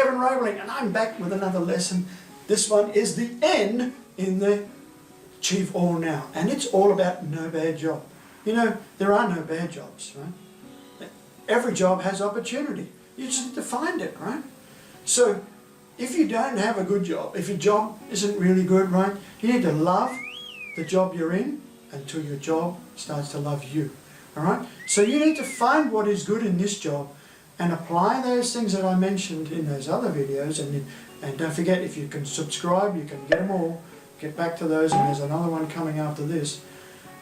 Kevin Roebling, and I'm back with another lesson. This one is the N in the Achieve All Now, and it's all about no bad job. You know, there are no bad jobs, right? Every job has opportunity. You just need to find it, right? So, if you don't have a good job, if your job isn't really good, right, you need to love the job you're in until your job starts to love you, all right? So you need to find what is good in this job and apply those things that I mentioned in those other videos, and don't forget, if you can subscribe, you can get them all, get back to those, and there's another one coming after this.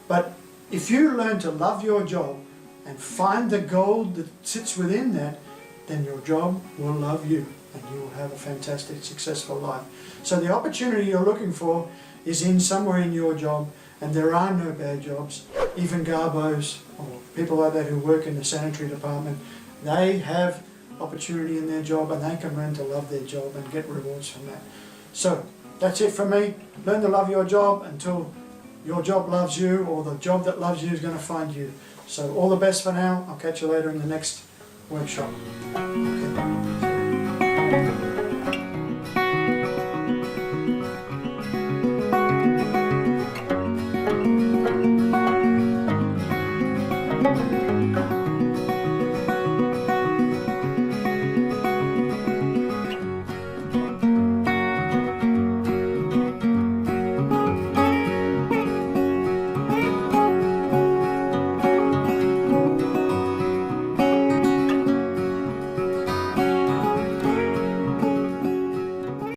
But if you learn to love your job and find the gold that sits within that, then your job will love you and you will have a fantastic, successful life. So the opportunity you're looking for is in somewhere in your job, and there are no bad jobs. Even garbos or people like that who work in the sanitary department, they have opportunity in their job and they can learn to love their job and get rewards from that. So that's it from me. Learn to love your job until your job loves you, or the job that loves you is going to find you. So all the best for now. I'll catch you later in the next workshop. Okay.